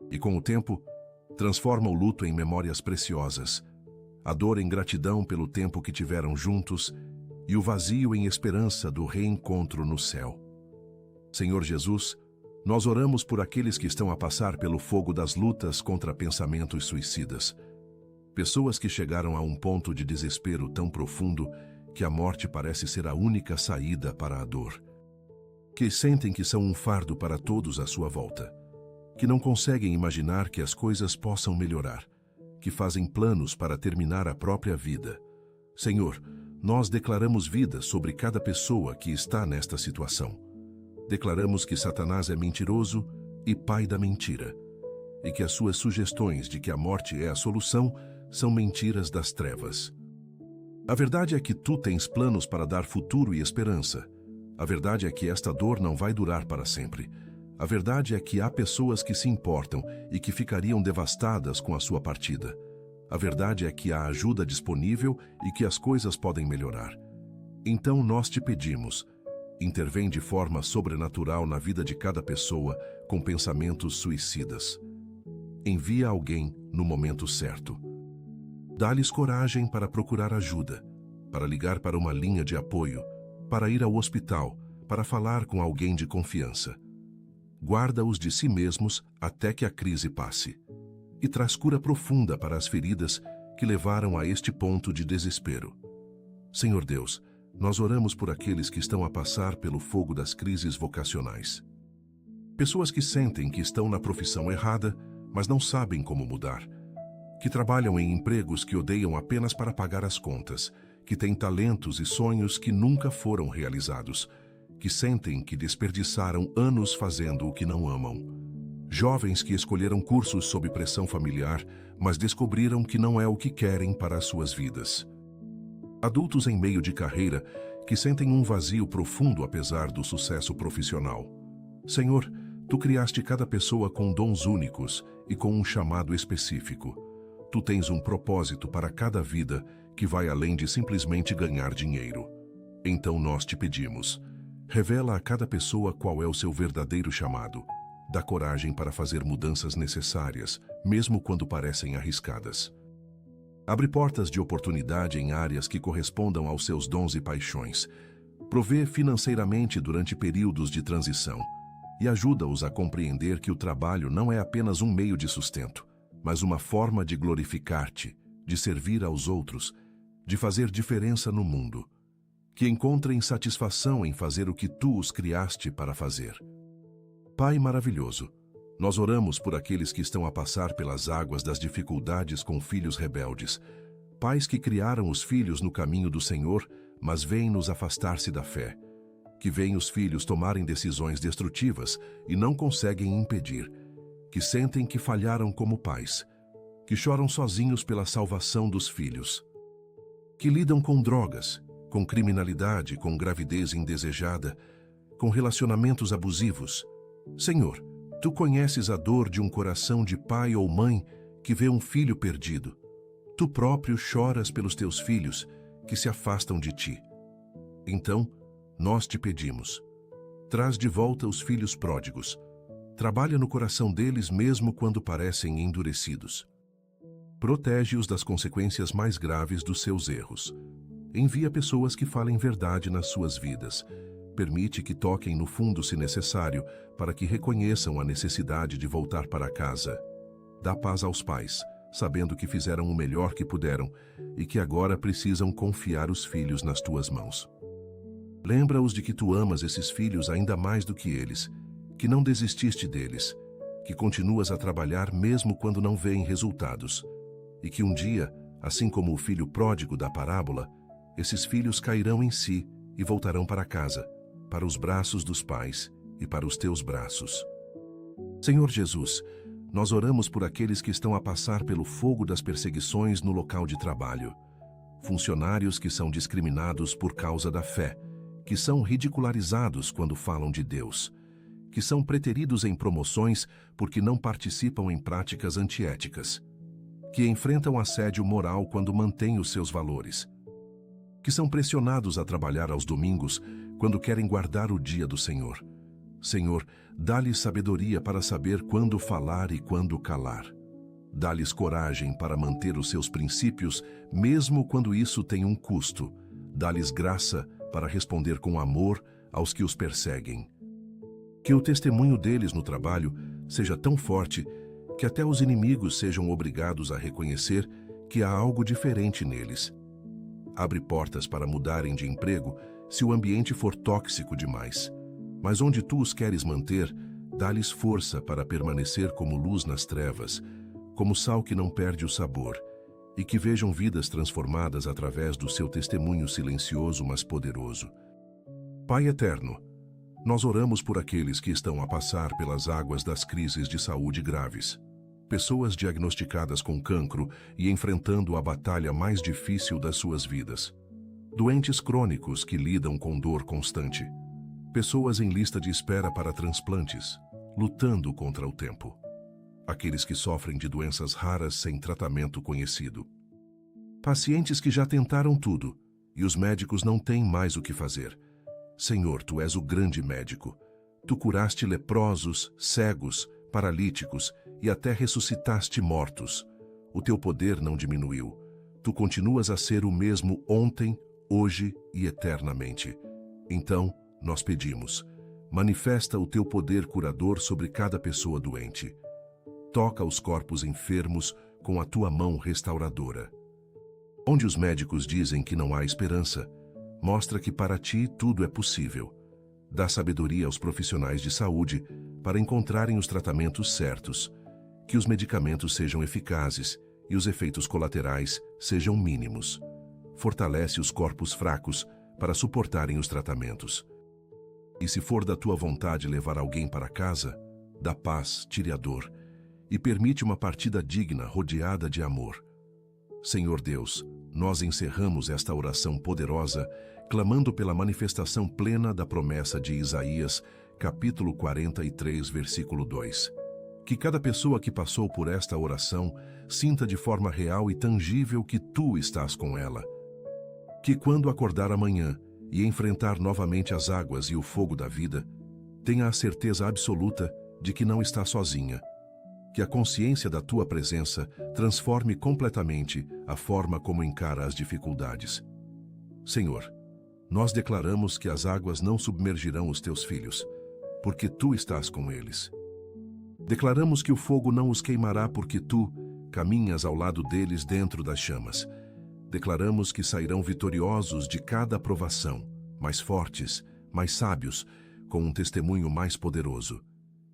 E com o tempo, transforma o luto em memórias preciosas, a dor em gratidão pelo tempo que tiveram juntos e o vazio em esperança do reencontro no céu. Senhor Jesus, nós oramos por aqueles que estão a passar pelo fogo das lutas contra pensamentos suicidas. Pessoas que chegaram a um ponto de desespero tão profundo que a morte parece ser a única saída para a dor. Que sentem que são um fardo para todos à sua volta. Que não conseguem imaginar que as coisas possam melhorar. Que fazem planos para terminar a própria vida. Senhor, nós declaramos vida sobre cada pessoa que está nesta situação. Declaramos que Satanás é mentiroso e pai da mentira, e que as suas sugestões de que a morte é a solução são mentiras das trevas. A verdade é que Tu tens planos para dar futuro e esperança. A verdade é que esta dor não vai durar para sempre. A verdade é que há pessoas que se importam e que ficariam devastadas com a sua partida. A verdade é que há ajuda disponível e que as coisas podem melhorar. Então nós te pedimos, intervém de forma sobrenatural na vida de cada pessoa com pensamentos suicidas. Envia alguém no momento certo. Dá-lhes coragem para procurar ajuda, para ligar para uma linha de apoio, para ir ao hospital, para falar com alguém de confiança. Guarda-os de si mesmos até que a crise passe. E traz cura profunda para as feridas que levaram a este ponto de desespero. Senhor Deus, nós oramos por aqueles que estão a passar pelo fogo das crises vocacionais. Pessoas que sentem que estão na profissão errada, mas não sabem como mudar. Que trabalham em empregos que odeiam apenas para pagar as contas, que têm talentos e sonhos que nunca foram realizados, que sentem que desperdiçaram anos fazendo o que não amam. Jovens que escolheram cursos sob pressão familiar, mas descobriram que não é o que querem para as suas vidas. Adultos em meio de carreira que sentem um vazio profundo apesar do sucesso profissional. Senhor, Tu criaste cada pessoa com dons únicos e com um chamado específico. Tu tens um propósito para cada vida que vai além de simplesmente ganhar dinheiro. Então nós te pedimos, revela a cada pessoa qual é o seu verdadeiro chamado. Dá coragem para fazer mudanças necessárias, mesmo quando parecem arriscadas. Abre portas de oportunidade em áreas que correspondam aos seus dons e paixões. Provê financeiramente durante períodos de transição e ajuda-os a compreender que o trabalho não é apenas um meio de sustento, mas uma forma de glorificar-te, de servir aos outros, de fazer diferença no mundo. Que encontrem satisfação em fazer o que Tu os criaste para fazer. Pai maravilhoso, nós oramos por aqueles que estão a passar pelas águas das dificuldades com filhos rebeldes, Pais que criaram os filhos no caminho do Senhor, mas veem-nos afastar-se da fé. Que veem os filhos tomarem decisões destrutivas e não conseguem impedir. Que sentem que falharam como pais. Que choram sozinhos pela salvação dos filhos. Que lidam com drogas, com criminalidade, com gravidez indesejada, com relacionamentos abusivos. Senhor, Tu conheces a dor de um coração de pai ou mãe que vê um filho perdido. Tu próprio choras pelos Teus filhos que se afastam de Ti. Então, nós Te pedimos, traz de volta os filhos pródigos. Trabalha no coração deles mesmo quando parecem endurecidos. Protege-os das consequências mais graves dos seus erros. Envia pessoas que falem verdade nas suas vidas. Permite que toquem no fundo se necessário, para que reconheçam a necessidade de voltar para casa. Dá paz aos pais, sabendo que fizeram o melhor que puderam e que agora precisam confiar os filhos nas Tuas mãos. Lembra-os de que Tu amas esses filhos ainda mais do que eles, que não desististe deles, que continuas a trabalhar mesmo quando não veem resultados, e que um dia, assim como o filho pródigo da parábola, esses filhos cairão em si e voltarão para casa, para os braços dos pais e para os Teus braços. Senhor Jesus, nós oramos por aqueles que estão a passar pelo fogo das perseguições no local de trabalho. Funcionários que são discriminados por causa da fé, que são ridicularizados quando falam de Deus, que são preteridos em promoções porque não participam em práticas antiéticas, que enfrentam assédio moral quando mantêm os seus valores, que são pressionados a trabalhar aos domingos quando querem guardar o dia do Senhor. Senhor, dá-lhes sabedoria para saber quando falar e quando calar. Dá-lhes coragem para manter os seus princípios, mesmo quando isso tem um custo. Dá-lhes graça para responder com amor aos que os perseguem. Que o testemunho deles no trabalho seja tão forte que até os inimigos sejam obrigados a reconhecer que há algo diferente neles. Abre portas para mudarem de emprego se o ambiente for tóxico demais. Mas onde Tu os queres manter, dá-lhes força para permanecer como luz nas trevas, como sal que não perde o sabor, e que vejam vidas transformadas através do seu testemunho silencioso, mas poderoso. Pai eterno, nós oramos por aqueles que estão a passar pelas águas das crises de saúde graves. Pessoas diagnosticadas com cancro e enfrentando a batalha mais difícil das suas vidas. Doentes crônicos que lidam com dor constante. Pessoas em lista de espera para transplantes, lutando contra o tempo. Aqueles que sofrem de doenças raras sem tratamento conhecido. Pacientes que já tentaram tudo e os médicos não têm mais o que fazer. Senhor, Tu és o grande médico. Tu curaste leprosos, cegos, paralíticos e até ressuscitaste mortos. O Teu poder não diminuiu. Tu continuas a ser o mesmo ontem, hoje e eternamente. Então, nós pedimos, manifesta o Teu poder curador sobre cada pessoa doente. Toca os corpos enfermos com a Tua mão restauradora. Onde os médicos dizem que não há esperança, mostra que para Ti tudo é possível. Dá sabedoria aos profissionais de saúde para encontrarem os tratamentos certos, que os medicamentos sejam eficazes e os efeitos colaterais sejam mínimos. Fortalece os corpos fracos para suportarem os tratamentos. E se for da Tua vontade levar alguém para casa, dá paz, tire a dor, e permite uma partida digna, rodeada de amor. Senhor Deus, nós encerramos esta oração poderosa, clamando pela manifestação plena da promessa de Isaías, capítulo 43, versículo 2. Que cada pessoa que passou por esta oração sinta de forma real e tangível que Tu estás com ela. Que quando acordar amanhã e enfrentar novamente as águas e o fogo da vida, tenha a certeza absoluta de que não está sozinha. Que a consciência da Tua presença transforme completamente a forma como encara as dificuldades. Senhor, nós declaramos que as águas não submergirão os Teus filhos, porque Tu estás com eles. Declaramos que o fogo não os queimará porque Tu caminhas ao lado deles dentro das chamas. Declaramos que sairão vitoriosos de cada provação, mais fortes, mais sábios, com um testemunho mais poderoso.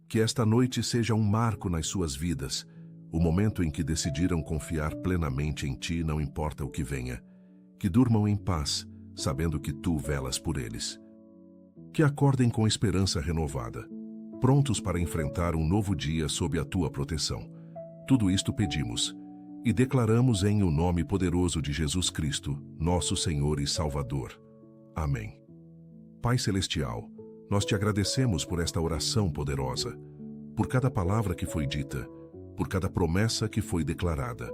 Que esta noite seja um marco nas suas vidas, o momento em que decidiram confiar plenamente em ti, não importa o que venha. Que durmam em paz, sabendo que tu velas por eles. Que acordem com esperança renovada, prontos para enfrentar um novo dia sob a tua proteção. Tudo isto pedimos e declaramos em o nome poderoso de Jesus Cristo, nosso Senhor e Salvador. Amém. Pai Celestial, nós te agradecemos por esta oração poderosa, por cada palavra que foi dita, por cada promessa que foi declarada.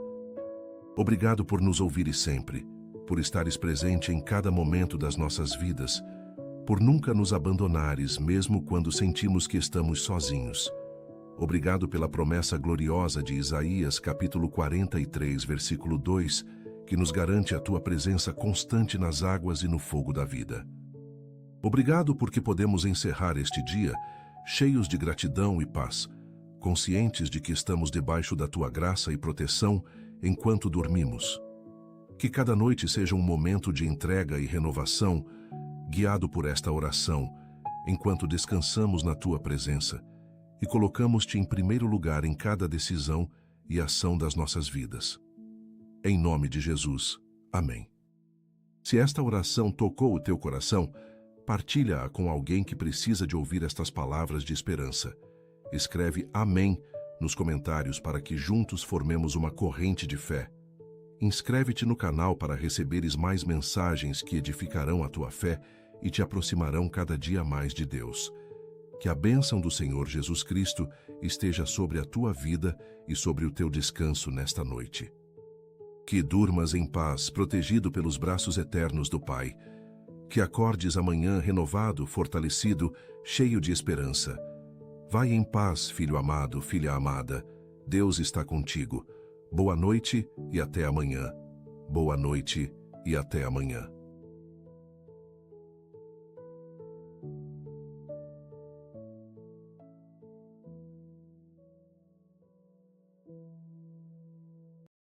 Obrigado por nos ouvires sempre, por estares presente em cada momento das nossas vidas, por nunca nos abandonares mesmo quando sentimos que estamos sozinhos. Obrigado pela promessa gloriosa de Isaías, capítulo 43, versículo 2, que nos garante a tua presença constante nas águas e no fogo da vida. Obrigado porque podemos encerrar este dia cheios de gratidão e paz, conscientes de que estamos debaixo da tua graça e proteção enquanto dormimos. Que cada noite seja um momento de entrega e renovação, guiado por esta oração, enquanto descansamos na tua presença e colocamos-te em primeiro lugar em cada decisão e ação das nossas vidas. Em nome de Jesus. Amém. Se esta oração tocou o teu coração, partilha-a com alguém que precisa de ouvir estas palavras de esperança. Escreve Amém nos comentários para que juntos formemos uma corrente de fé. Inscreve-te no canal para receberes mais mensagens que edificarão a tua fé e te aproximarão cada dia mais de Deus. Que a bênção do Senhor Jesus Cristo esteja sobre a tua vida e sobre o teu descanso nesta noite. Que durmas em paz, protegido pelos braços eternos do Pai. Que acordes amanhã renovado, fortalecido, cheio de esperança. Vai em paz, filho amado, filha amada. Deus está contigo. Boa noite e até amanhã. Boa noite e até amanhã.